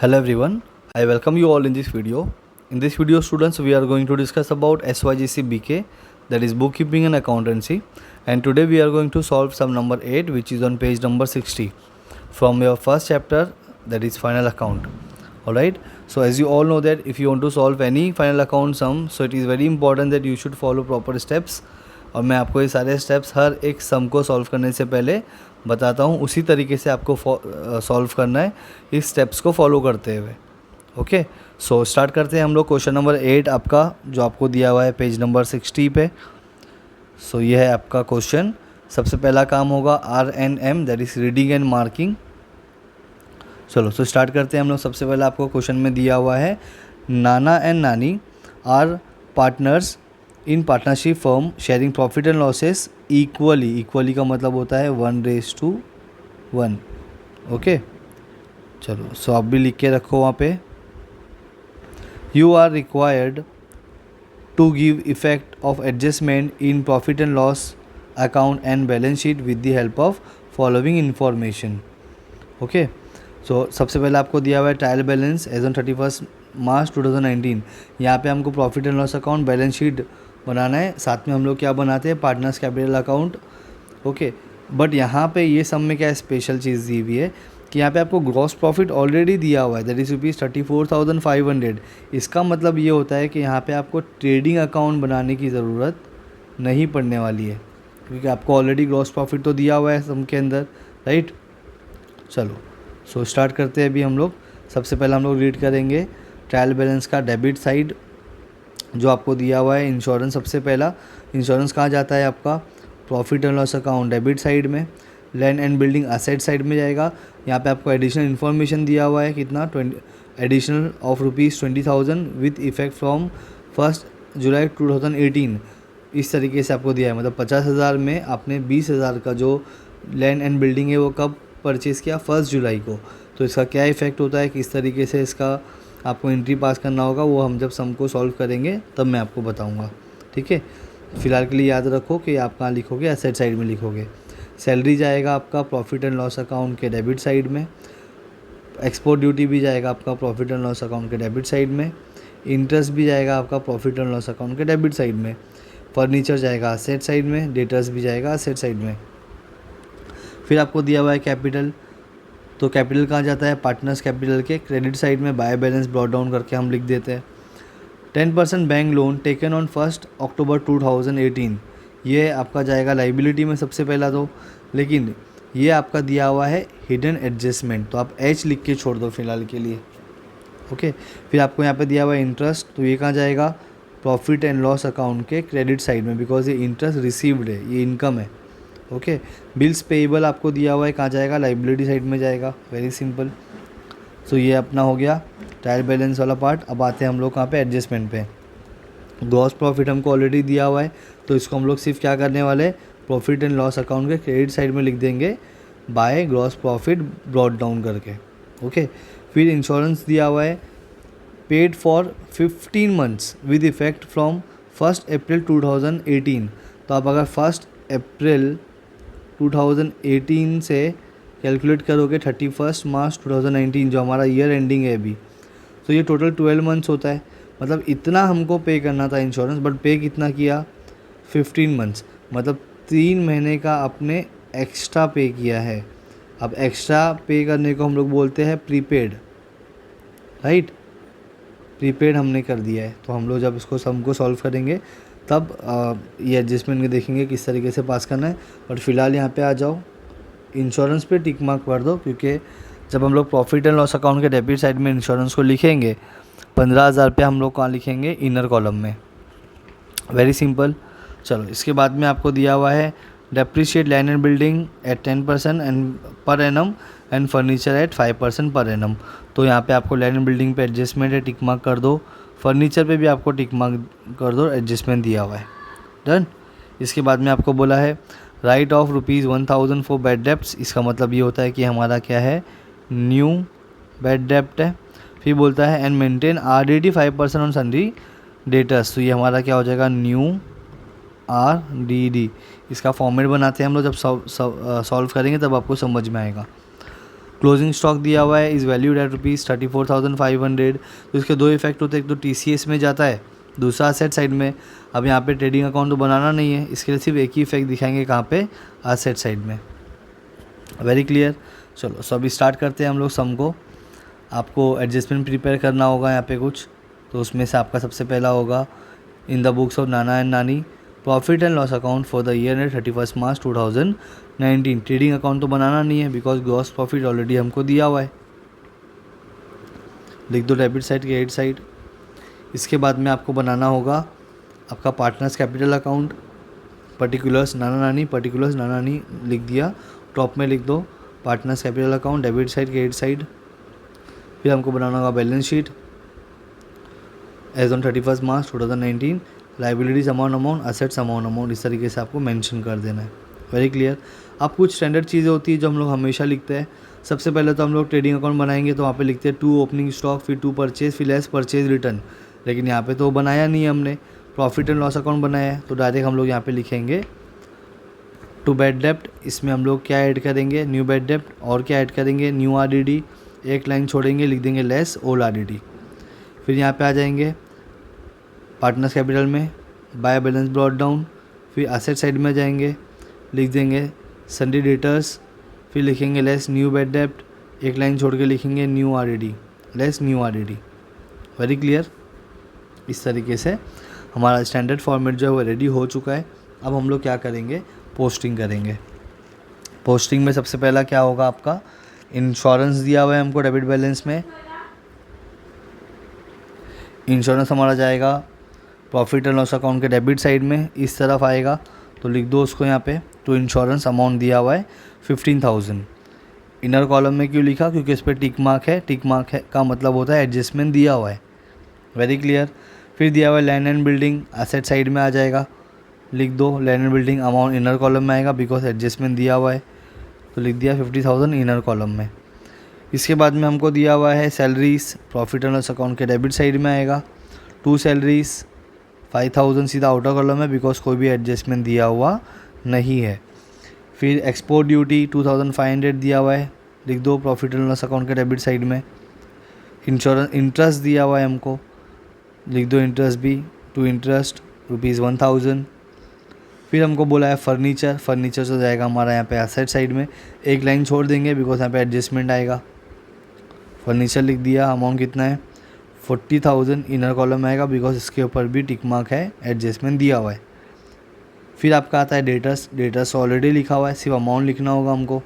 Hello everyone, I welcome you all in this video. In this video students, we are going to discuss about SYGC BK, that is bookkeeping and accountancy, and today we are going to solve sum number 8 which is on page number 60 from your first chapter, that is final account. Alright, so as you all know that if you want to solve any final account sum, so it is very important that you should follow proper steps. और मैं आपको ये सारे steps हर एक सम को solve करने से पहले बताता हूँ, उसी तरीके से आपको सॉल्व करना है इस स्टेप्स को फॉलो करते हुए. ओके, सो स्टार्ट करते हैं हम लोग. क्वेश्चन नंबर 8 आपका जो आपको दिया हुआ है पेज नंबर 60 पे. सो ये है आपका क्वेश्चन. सबसे पहला काम होगा RNM, that is reading and marking. चलो सो स्टार्ट करते हैं हम लोग. सबसे पहले आपको क्वेश्चन में दिया हुआ है Nana and Nani are partners in partnership firm sharing profit and losses equally का मतलब होता है 1:1. ओके, चलो सो आप भी लिख के रखो वहाँ पे. You are required to give effect of adjustment in profit and loss account and balance sheet with the help of following information. Okay, so सबसे पहले आपको दिया हुआ है trial balance as on 31 March 2019. यहाँ पे हमको profit and loss account balance sheet बनाना है. साथ में हम लोग क्या बनाते हैं, partners capital account. Okay, but यहाँ पे ये सब में क्या स्पेशल चीज़ दी हुई है कि यहाँ पे आपको ग्रॉस प्रॉफिट ऑलरेडी दिया हुआ है, दैट इज़ ₹34,500. इसका मतलब ये होता है कि यहाँ पे आपको ट्रेडिंग अकाउंट बनाने की ज़रूरत नहीं पड़ने वाली है, क्योंकि आपको ऑलरेडी ग्रॉस प्रॉफिट तो दिया हुआ है सम के अंदर, राइट. चलो सो स्टार्ट करते हैं अभी हम लोग. सबसे पहले हम लोग रीड करेंगे ट्रायल बैलेंस का डेबिट साइड जो आपको दिया हुआ है. इंश्योरेंस, सबसे पहला इंश्योरेंस कहाँ जाता है आपका, profit and loss account debit side में. Land and building asset side में जाएगा. यहाँ पे आपको एडिशनल इन्फॉर्मेशन दिया हुआ है कितना, additional of ₹20,000 with effect from 1 जुलाई 2018. इस तरीके से आपको दिया है, मतलब 50,000 में आपने 20,000 का जो लैंड एंड बिल्डिंग है वो कब परचेज़ किया, 1 जुलाई को. तो इसका क्या इफ़ेक्ट होता है, किस तरीके से इसका आपको एंट्री पास करना होगा, वो हम जब सम को सॉल्व करेंगे तब मैं आपको बताऊंगा. ठीक है, फ़िलहाल के लिए याद रखो कि आप कहाँ लिखोगे, एसेट साइड में लिखोगे. सैलरी जाएगा आपका प्रॉफिट एंड लॉस अकाउंट के डेबिट साइड में. एक्सपोर्ट ड्यूटी भी जाएगा आपका प्रॉफिट एंड लॉस अकाउंट के डेबिट साइड में. इंटरेस्ट भी जाएगा आपका प्रॉफिट एंड लॉस अकाउंट के डेबिट साइड में. फर्नीचर जाएगा असेट साइड में. डेटर्स भी जाएगा असेट साइड में. फिर आपको दिया हुआ है कैपिटल. तो कैपिटल कहाँ जाता है, पार्टनर्स कैपिटल के क्रेडिट साइड में. बाय बैलेंस ब्रॉट डाउन करके हम लिख देते हैं. 10% बैंक लोन टेकन ऑन 1 अक्टूबर 2018, ये आपका जाएगा लाइबिलिटी में सबसे पहला तो. लेकिन ये आपका दिया हुआ है हिडन एडजस्टमेंट, तो आप H लिख के छोड़ दो फिलहाल के लिए. ओके, फिर आपको यहाँ पे दिया हुआ है इंटरेस्ट, तो ये कहाँ जाएगा, प्रॉफिट एंड लॉस अकाउंट के क्रेडिट साइड में, बिकॉज ये इंटरेस्ट रिसीव्ड है, ये इनकम है. ओके, बिल्स पेएबल आपको दिया हुआ है, कहाँ जाएगा, लाइबिलिटी साइड में जाएगा. Very simple. सो ये अपना हो गया ट्रायल बैलेंस वाला पार्ट. अब आते हैं हम लोग कहाँ पे, एडजस्टमेंट पे. ग्रॉस प्रॉफिट हमको ऑलरेडी दिया हुआ है, तो इसको हम लोग सिर्फ क्या करने वाले, प्रॉफिट एंड लॉस अकाउंट के क्रेडिट साइड में लिख देंगे bye gross profit brought down करके. ओके, फिर इंश्योरेंस दिया हुआ है paid for 15 months with effect from 1 अप्रैल 2018. तो आप अगर 1 अप्रैल 2018 से कैलकुलेट करोगे 31 मार्च 2019 जो हमारा ईयर एंडिंग है अभी, तो ये टोटल 12 मंथ्स होता है. मतलब इतना हमको पे करना था इंश्योरेंस, बट पे कितना किया, 15 मंथ्स, मतलब 3 महीने का आपने एक्स्ट्रा पे किया है. अब एक्स्ट्रा पे करने को हम लोग बोलते हैं प्रीपेड, राइट. प्रीपेड हमने कर दिया है. तो हम लोग जब इसको सम को सॉल्व करेंगे तब ये एडजस्टमेंट में देखेंगे किस तरीके से पास करना है. बट फिलहाल यहाँ पे आ जाओ, इंश्योरेंस पे टिक मार्क कर दो, क्योंकि जब हम लोग प्रॉफिट एंड लॉस अकाउंट के डेबिट साइड में इंश्योरेंस को लिखेंगे 15,000 पे हम लोग कहाँ लिखेंगे, इनर कॉलम में. Very simple. चलो इसके बाद में आपको दिया हुआ है depreciate land and building at 10% and per annum and furniture at 5% per annum. तो यहाँ पे आपको लैंड एंड बिल्डिंग पे एडजस्टमेंट है, टिक मार्क कर दो. फर्नीचर पे भी आपको टिक मार्क कर दो, एडजस्टमेंट दिया हुआ है. डन. इसके बाद में आपको बोला है right of ₹1,000 for bad debts. इसका मतलब ये होता है कि हमारा क्या है, न्यू बैड डेप्ट है. फिर बोलता है and maintain RDD 5% on sundry debtors. तो ये हमारा क्या हो जाएगा, न्यू RDD. इसका फॉर्मेट बनाते हैं हम लोग, जब सॉल्व करेंगे तब आपको समझ में आएगा. क्लोजिंग स्टॉक दिया हुआ है इज़ वैल्यूड एट ₹34,500। तो इसके दो इफेक्ट होते हैं, एक तो TCS में जाता है, दूसरा असेट साइड में। अब यहाँ पे ट्रेडिंग अकाउंट तो बनाना नहीं है, इसके लिए सिर्फ एक ही इफेक्ट दिखाएंगे, कहाँ पे, असेट साइड में। Very clear. चलो सो अभी स्टार्ट करते हैं हम लोग सम को। आपको एडजस्टमेंट प्रिपेयर करना होगा यहाँ पे कुछ, तो उसमें से आपका सबसे पहला होगा in the books of Nana and नानी profit and loss account for the year and 31 March 2019। Trading account तो बनाना नहीं है बिकॉज ग्रॉस प्रॉफिट ऑलरेडी हमको दिया हुआ है। लिख दो डेबिट साइड क्रेडिट साइड। इसके बाद में आपको बनाना होगा आपका पार्टनर्स कैपिटल अकाउंट, पर्टिकुलर्स नाना नानी लिख दिया, टॉप में लिख दो partners capital account, debit side credit side. फिर हमको बनाना होगा balance sheet as on 31 March 2019, liabilities amount, assets amount, इस तरीके से आपको मेंशन कर देना है। Very clear. अब कुछ स्टैंडर्ड चीज़ें होती है जो हम लोग हमेशा लिखते हैं। सबसे पहले तो हम लोग ट्रेडिंग अकाउंट बनाएंगे तो वहाँ पे लिखते हैं 2 ओपनिंग स्टॉक, फिर 2 परचेज, फिर लेस परचेज रिटर्न। लेकिन यहाँ पे तो बनाया नहीं है हमने, प्रॉफिट एंड लॉस अकाउंट बनाया है, तो डायरेक्ट हम लोग यहाँ पे लिखेंगे 2 बैड डेप्ट। इसमें हम लोग क्या ऐड करेंगे, न्यू बैड डेप्ट, और क्या ऐड करेंगे, न्यू RDD, एक लाइन छोड़ेंगे, लिख देंगे लेस ओल्ड RDD। फिर यहाँ पे आ जाएंगे पार्टनर्स कैपिटल में बाय बैलेंस ब्रॉट डाउन, फिर असेट साइड में जाएंगे, लिख देंगे सन्डे डेटर्स, फिर लिखेंगे लेस न्यू बैड डेप्ट, एक लाइन छोड़ के लिखेंगे new RDD, less new RDD। Very clear. इस तरीके से हमारा स्टैंडर्ड फॉर्मेट जो है वो रेडी हो चुका है। अब हम लोग क्या करेंगे, पोस्टिंग करेंगे। पोस्टिंग में सबसे पहला क्या होगा, आपका इंश्योरेंस दिया हुआ है हमको डेबिट बैलेंस में। इंश्योरेंस हमारा जाएगा प्रॉफिट एंड लॉस अकाउंट के डेबिट साइड में, इस तरफ आएगा, तो लिख दो उसको यहाँ पे। तो इंश्योरेंस अमाउंट दिया हुआ है 15,000। इनर कॉलम में क्यों लिखा, क्योंकि इस पर टिक मार्क है, टिक मार्क है का मतलब होता है एडजस्टमेंट दिया हुआ है। Very clear. फिर दिया हुआ है land and building, asset side में आ जाएगा, लिख दो land and building amount inner column में आएगा बिकॉज एडजस्टमेंट दिया हुआ है, तो लिख दिया 50,000 इनर कॉलम में। इसके बाद में हमको दिया हुआ है salaries, profit and loss account के डेबिट साइड में आएगा, 2 सैलरीज 5,000 सीधा आउटर कॉलम है बिकॉज कोई भी एडजस्टमेंट दिया हुआ नहीं है। फिर एक्सपोर्ट ड्यूटी 2,500 दिया हुआ है, लिख दो प्रॉफिट एंड लॉस अकाउंट के डेबिट साइड में। इंश्योरेंस इंटरेस्ट दिया हुआ है हमको, लिख दो इंटरेस्ट भी, टू इंटरेस्ट ₹1,000। फिर हमको बोला है फर्नीचर, फर्नीचर से जाएगा हमारा यहाँ पे एसेट साइड में, एक लाइन छोड़ देंगे बिकॉज यहाँ पे एडजस्टमेंट आएगा। फर्नीचर लिख दिया, अमाउंट कितना है 40,000 इनर कॉलम में आएगा बिकॉज इसके ऊपर भी टिक मार्क है, एडजस्टमेंट दिया हुआ है। फिर आपका आता है डेटर्स, डेटर्स ऑलरेडी लिखा हुआ है, सिर्फ अमाउंट लिखना होगा हमको,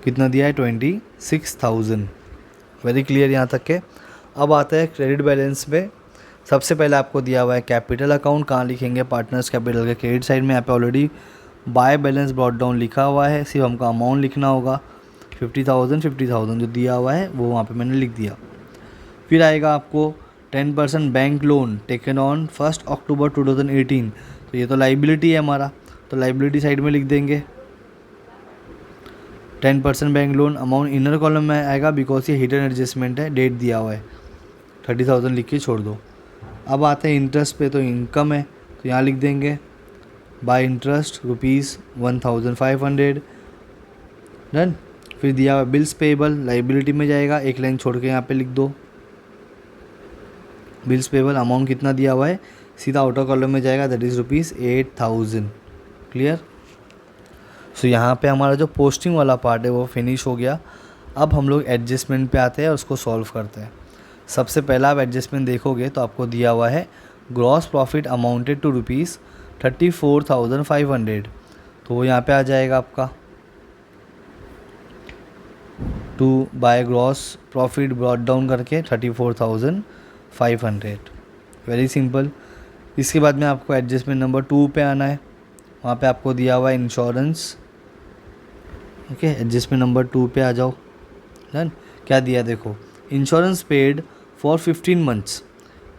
कितना दिया है 26,000। वेरी क्लियर यहाँ तक के। अब आता है क्रेडिट बैलेंस पे। सबसे पहले आपको दिया हुआ है कैपिटल अकाउंट, कहाँ लिखेंगे, पार्टनर्स कैपिटल के क्रेडिट साइड में। यहाँ पे already by balance brought down लिखा हुआ है, सिर्फ हमको अमाउंट लिखना होगा 50,000 जो दिया हुआ है वो वहाँ पे मैंने लिख दिया। फिर आएगा आपको 10% बैंक लोन टेकन ऑन 1 अक्टूबर 2018, तो ये तो लाइबिलिटी है हमारा, तो लाइबिलिटी साइड में लिख देंगे 10% bank loan, amount inner column में आएगा बिकॉज ये हिडन एडजस्टमेंट है, डेट दिया हुआ है, 30,000 लिख के छोड़ दो। अब आते हैं इंटरेस्ट पे, तो इनकम है तो यहाँ लिख देंगे बाय इंटरेस्ट ₹1,500 डन। फिर दिया हुआ बिल्स पेबल, लाइबिलिटी में जाएगा, एक लाइन छोड़ के यहाँ पे लिख दो बिल्स पेबल, अमाउंट कितना दिया हुआ है सीधा आउटर कॉलम में जाएगा, दैट इज़ ₹8,000। क्लियर। सो यहाँ पे हमारा जो पोस्टिंग वाला पार्ट है वो फिनिश हो गया। अब हम लोग एडजस्टमेंट पे आते हैं और उसको सॉल्व करते हैं। सबसे पहला आप एडजस्टमेंट देखोगे तो आपको दिया हुआ है ग्रॉस प्रॉफिट अमाउंटेड टू ₹34,500, तो वो यहाँ पे आ जाएगा आपका to by gross profit brought down करके 34,500। Very simple. इसके बाद में आपको एडजस्टमेंट नंबर 2 पे आना है, वहाँ पे आपको दिया हुआ है इंश्योरेंस। ओके, एडजस्टमेंट नंबर 2 पे आ जाओ। डन। क्या दिया देखो, इंश्योरेंस पेड फॉर 15 मंथ्स,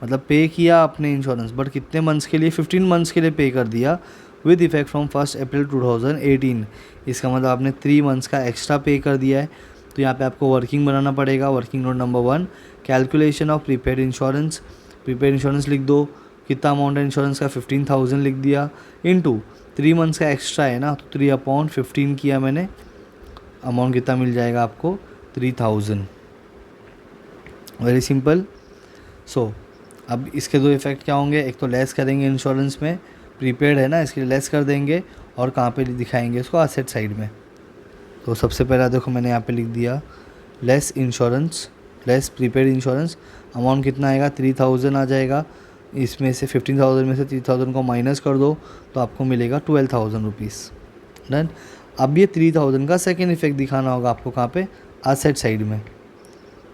मतलब पे किया आपने इंश्योरेंस, बट कितने मंथ्स के लिए, 15 मंथ्स के लिए पे कर दिया विद इफेक्ट फ्रॉम 1 अप्रैल 2018। इसका मतलब आपने 3 मंथ्स का एक्स्ट्रा पे कर दिया है। तो यहाँ पे आपको वर्किंग बनाना पड़ेगा। Working note number 1, calculation of prepaid insurance. Prepaid insurance लिख दो, कितना अमाउंट है इंश्योरेंस का 15,000 लिख दिया, इनटू 3 मंथ्स का एक्स्ट्रा है ना, तो 3/15 किया मैंने, अमाउंट कितना मिल जाएगा आपको 3000। Very simple. सो अब इसके दो इफ़ेक्ट क्या होंगे, एक तो लेस करेंगे इंश्योरेंस में, प्रीपेड है ना इसके लिए लेस कर देंगे, और कहाँ पे दिखाएंगे इसको, एसेट साइड में। तो सबसे पहला देखो मैंने यहाँ पे लिख दिया less insurance, less prepaid insurance, amount कितना आएगा 3000 आ जाएगा। इसमें से 15,000 में से 3000 को माइनस कर दो तो आपको मिलेगा 12,000 रुपीज़। डन। अब ये 3000 का सेकेंड इफेक्ट दिखाना होगा आपको कहाँ पे, एसेट साइड में।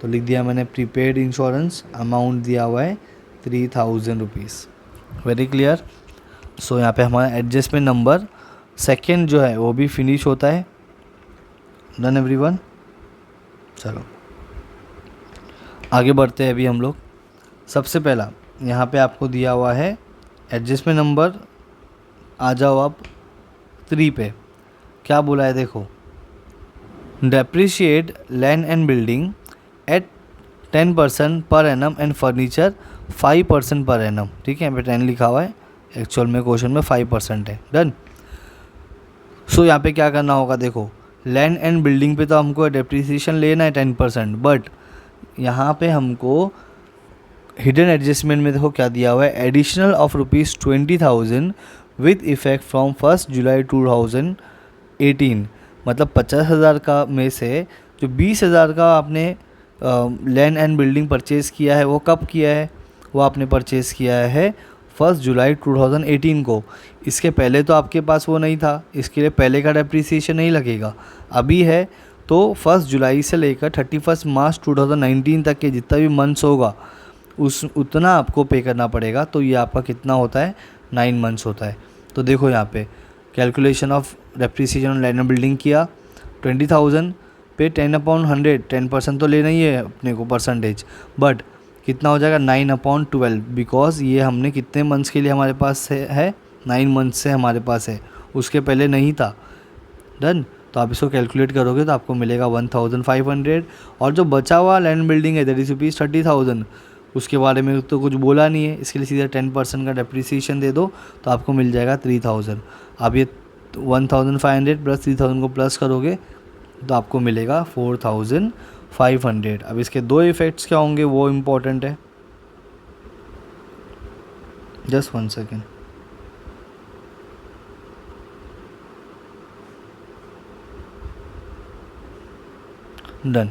तो लिख दिया मैंने प्रीपेड इंश्योरेंस, अमाउंट दिया हुआ है 3000 रुपीज़। Very clear. सो यहाँ पे हमारा एडजस्टमेंट नंबर सेकेंड जो है वो भी फिनिश होता है। Done everyone. चलो आगे बढ़ते हैं अभी हम लोग। सबसे पहला यहाँ पे आपको दिया हुआ है एडजस्टमेंट नंबर, आ जाओ आप 3 पे। क्या बोला है देखो, depreciate land and building at 10% पर annum and furniture 5% per annum. ठीक है, यहाँ पे 10 लिखा हुआ है, एक्चुअल में क्वेश्चन में 5% है। डन। सो यहाँ पे क्या करना होगा देखो, लैंड एंड बिल्डिंग पे तो हमको डेप्रिसिएशन लेना है 10%, बट यहाँ पे हमको हिडन एडजस्टमेंट में देखो क्या दिया हुआ है, additional of ₹20,000 with effect from 1 जुलाई 2018। मतलब 50,000 का में से जो 20,000 का आपने लैंड एंड बिल्डिंग परचेज़ किया है वो कब किया है, वो आपने परचेज़ किया है 1 जुलाई 2018 को। इसके पहले तो आपके पास वो नहीं था, इसके लिए पहले का डेप्रिसिएशन नहीं लगेगा। अभी है तो 1 जुलाई से लेकर 31 मार्च 2019 तक के जितना भी मंथ्स होगा उतना आपको पे करना पड़ेगा। तो ये आपका कितना होता है, 9 मंथ्स होता है। तो देखो यहाँ पे calculation of depreciation on land and building किया, 20,000 पे 10/100, 10% तो लेना ही है अपने को परसेंटेज, बट कितना हो जाएगा 9/12, बिकॉज ये हमने कितने मंथ्स के लिए हमारे पास है 9 मंथ्स से हमारे पास है, उसके पहले नहीं था। डन। तो आप इसको कैलकुलेट करोगे तो आपको मिलेगा 1,500, और जो बचा हुआ लैंड बिल्डिंग है दैट इज़ ₹30,000, उसके बारे में तो कुछ बोला नहीं है, इसके लिए सीधा 10% का डेप्रिसिएशन दे दो तो आपको मिल जाएगा 3,000। अब ये 1,500 प्लस 3,000 को प्लस करोगे तो आपको मिलेगा 4,500। अब इसके दो इफ़ेक्ट्स क्या होंगे वो इम्पोर्टेंट है, जस्ट 1 सेकेंड। डन।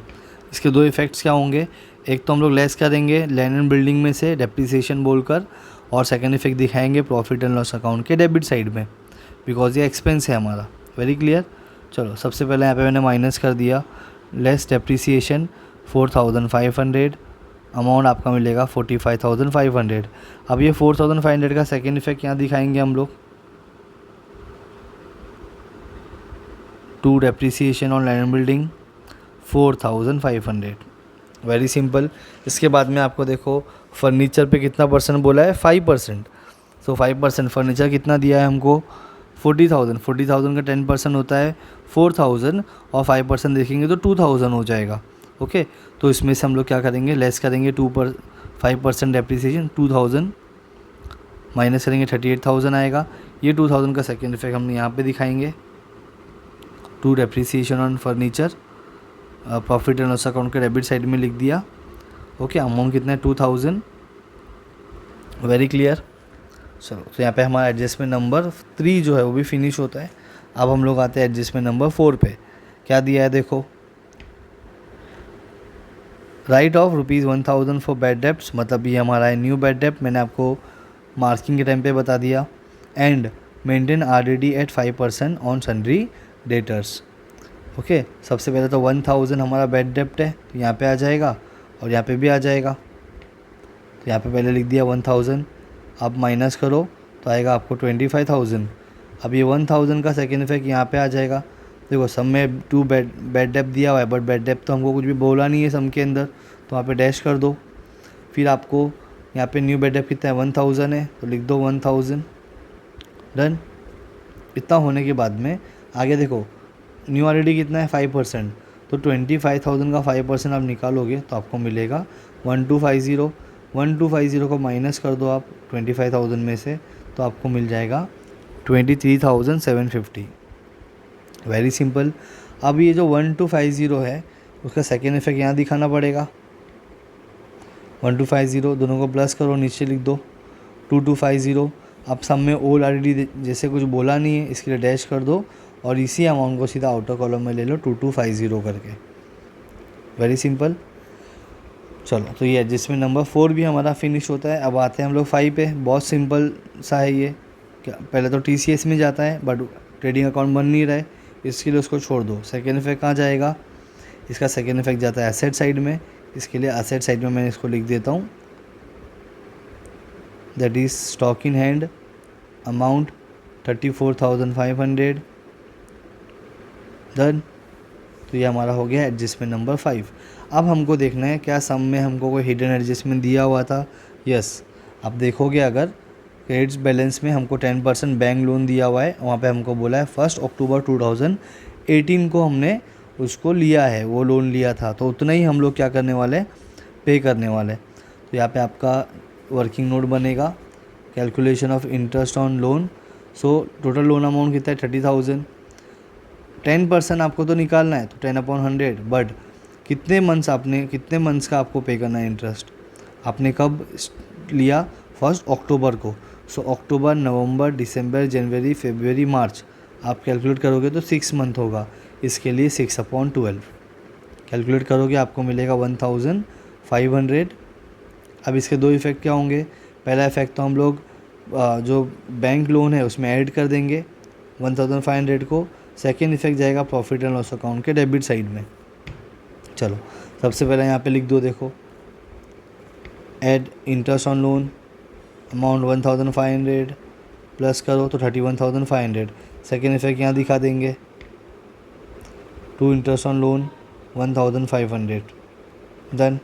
इसके दो इफ़ेक्ट्स क्या होंगे, एक तो हम लोग लेस करेंगे लैंड एंड बिल्डिंग में से डेप्रिसिएशन बोलकर, और सेकंड इफेक्ट दिखाएंगे प्रॉफिट एंड लॉस अकाउंट के डेबिट साइड में, बिकॉज ये एक्सपेंस है हमारा। Very clear. चलो सबसे पहले यहाँ पे मैंने माइनस कर दिया लेस डेप्रिसिएशन 4,500, अमाउंट आपका मिलेगा 45,500। अब ये 4,500 का सेकेंड इफेक्ट यहाँ दिखाएंगे हम लोग, to depreciation on land and building 4,500। Very simple. इसके बाद में आपको देखो फर्नीचर पे कितना परसेंट बोला है, 5%। सो 5% फर्नीचर कितना दिया है हमको 40,000, 40,000 का 10% होता है 4,000, और 5% देखेंगे तो 2,000 हो जाएगा। ओके, तो इसमें से हम लोग क्या करेंगे, लेस करेंगे 5% डेप्रिसिएशन, 2,000 माइनस करेंगे 38,000 आएगा। ये 2,000 का सेकेंड इफेक्ट हम यहाँ पे दिखाएंगे, to depreciation on furniture, profit and loss account के डेबिट साइड में लिख दिया। ओके, अमाउंट कितना है 2,000। Very clear. चलो तो यहाँ पे हमारा एडजस्टमेंट नंबर 3 जो है वो भी फिनिश होता है। अब हम लोग आते हैं एडजस्टमेंट नंबर 4 पे। क्या दिया है देखो, राइट ऑफ ₹1,000 फॉर बैड डेप्ट, मतलब ये हमारा है न्यू बैड डेप्ट, मैंने आपको मार्किंग के टाइम पे बता दिया। And maintain RDD at 5% on sundry debtors. Okay, सबसे पहले तो 1,000 हमारा बैड डेप्ट है, तो यहाँ पे आ जाएगा और यहाँ पे भी आ जाएगा। तो यहाँ पे पहले लिख दिया 1,000, अब माइनस करो तो आएगा आपको 25,000। अब ये 1,000 का सेकेंड इफेक्ट यहाँ पे आ जाएगा। देखो सम में टू बैड डेप्ट दिया हुआ है, बट बैड डेप्ट तो हमको कुछ भी बोला नहीं है सम के अंदर, तो वहाँ पे डैश कर दो। फिर आपको यहाँ पे न्यू बैड डेप्ट कितना है 1,000 है, तो लिख दो 1,000। डन। इतना होने के बाद में आगे देखो न्यू RDD कितना है 5%, तो 25,000 का 5% आप निकालोगे तो आपको मिलेगा 1,250। 1,250 को माइनस कर दो आप 25,000 में से, तो आपको मिल जाएगा 23,750। Very simple. अब ये जो 1250 है उसका सेकेंड इफेक्ट यहाँ दिखाना पड़ेगा। 1250 दोनों को प्लस करो, नीचे लिख दो 2250। अब सब में ऑलरेडी जैसे कुछ बोला नहीं है इसके लिए डैश कर दो और इसी अमाउंट को सीधा आउटर कॉलम में ले लो 2250 करके। Very simple. चलो तो ये एडजस्टमेंट नंबर 4 भी हमारा फिनिश होता है। अब आते हैं हम लोग 5 पे। बहुत सिंपल सा है ये। क्या पहले तो TCS में जाता है बट ट्रेडिंग अकाउंट बन नहीं रहा है, इसके लिए उसको छोड़ दो। सेकेंड इफेक्ट कहाँ जाएगा? इसका सेकेंड इफेक्ट जाता है एसेट साइड में। इसके लिए एसेट साइड में मैं इसको लिख देता हूँ, that is stock in hand amount 34,500 done. तो ये हमारा हो गया एडजस्टमेंट नंबर 5। अब हमको देखना है क्या सम में हमको कोई हिडन एडजस्टमेंट दिया हुआ था। यस, आप देखोगे अगर क्रेडिट्स बैलेंस में हमको 10% बैंक लोन दिया हुआ है, वहाँ पे हमको बोला है 1 अक्टूबर 2018 को हमने उसको लिया है, वो लोन लिया था, तो उतना ही हम लोग क्या करने वाले हैं, पे करने वाले। तो यहाँ पे आपका वर्किंग नोट बनेगा, calculation of interest on loan. So total loan amount कितना है 30,000। 10% आपको तो निकालना है तो 10/100, बट कितने मंथ्स का आपको पे करना है इंटरेस्ट। आपने कब लिया? 1 अक्टूबर को। सो अक्टूबर, नवंबर, दिसंबर, जनवरी, फरवरी, मार्च आप कैलकुलेट करोगे तो 6 मंथ होगा। इसके लिए 6/12 कैलकुलेट करोगे आपको मिलेगा 1,500। अब इसके दो इफ़ेक्ट क्या होंगे? पहला इफ़ेक्ट तो हम लोग जो बैंक लोन है उसमें ऐड कर देंगे 1,500 को। सेकेंड इफेक्ट जाएगा प्रॉफिट एंड लॉस अकाउंट के डेबिट साइड में। चलो सबसे पहले यहाँ पे लिख दो, देखो add interest on loan amount 1,500 plus करो तो 31,500। सेकेंड इफेक्ट यहाँ दिखा देंगे, to interest on loan 1,500 done.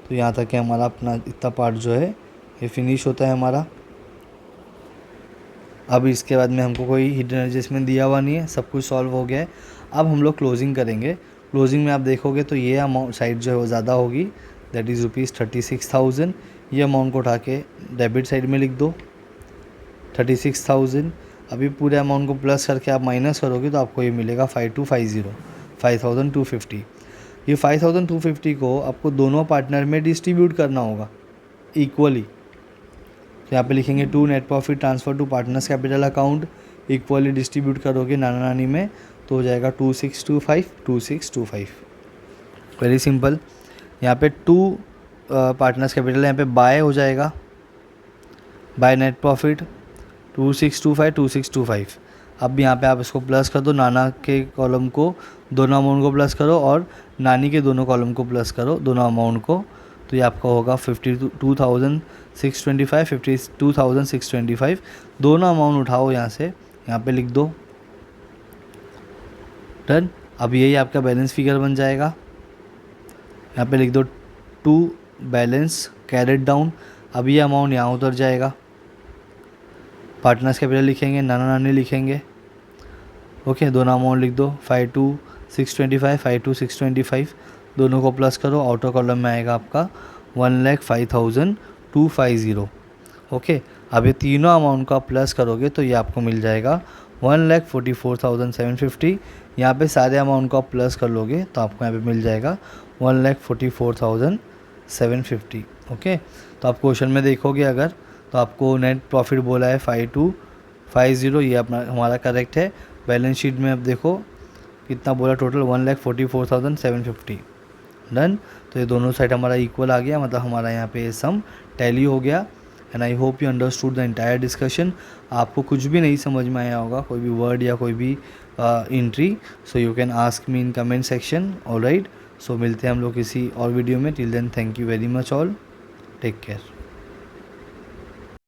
तो यहाँ तक है हमारा अपना इतना पार्ट जो है ये फिनिश होता है हमारा। अब इसके बाद में हमको कोई हिडन एडजस्टमेंट दिया हुआ नहीं है, सब कुछ सॉल्व हो गया है। अब हम लोग क्लोजिंग करेंगे। क्लोजिंग में आप देखोगे तो ये अमाउंट साइड जो है वो ज़्यादा होगी, दैट इज़ ₹36,000। ये अमाउंट को उठा के डेबिट साइड में लिख दो 36,000। अभी पूरे अमाउंट को प्लस करके आप माइनस करोगे तो आपको ये मिलेगा 5,250। ये 5,250 को आपको दोनों पार्टनर में डिस्ट्रीब्यूट करना होगा इक्वली। तो यहाँ पे लिखेंगे to net profit transfer to partners capital account, equally distribute करोगे नाना नानी में तो हो जाएगा 2625। Very simple. यहाँ पे टू पार्टनर्स कैपिटल, यहाँ पे बाय हो जाएगा, बाय नेट प्रॉफिट 2625। अब यहाँ पे आप इसको प्लस कर दो, नाना के कॉलम को दोनों अमाउंट को प्लस करो और नानी के दोनों कॉलम को प्लस करो दोनों अमाउंट को। तो ये आपका होगा 52,625 दोनों अमाउंट उठाओ यहाँ से, यहाँ पे लिख दो डन। अब यही आपका बैलेंस फिगर बन जाएगा। यहाँ पे लिख दो टू बैलेंस कैरेट डाउन। अब ये अमाउंट यहाँ उतर जाएगा, पार्टनर्स कैपिटल लिखेंगे, नाना नानी लिखेंगे, ओके। दोनों अमाउंट लिख दो 52,625 दोनों को प्लस करो, आउटर कॉलम में आएगा आपका 1,05,250, ओके। अब ये तीनों अमाउंट का प्लस करोगे तो ये आपको मिल जाएगा 1,44,750। यहाँ पे सारे अमाउंट को आप प्लस कर लोगे तो आपको यहाँ पे मिल जाएगा 1,44,750, ओके। तो आप क्वेश्चन में देखोगे अगर तो आपको नेट प्रॉफिट बोला है 5,250, ये अपना हमारा करेक्ट है। बैलेंस शीट में अब देखो कितना बोला टोटल 1,44,750 डन। तो ये दोनों साइड हमारा इक्वल आ गया, मतलब हमारा यहाँ पे सम टैली हो गया। And I hope you understood the entire discussion. आपको कुछ भी नहीं समझ में आया होगा, कोई भी वर्ड या कोई भी entry, so you can ask me in comment section. Alright, so मिलते हैं हम लोग किसी और वीडियो में। Till then thank you very much all, take care.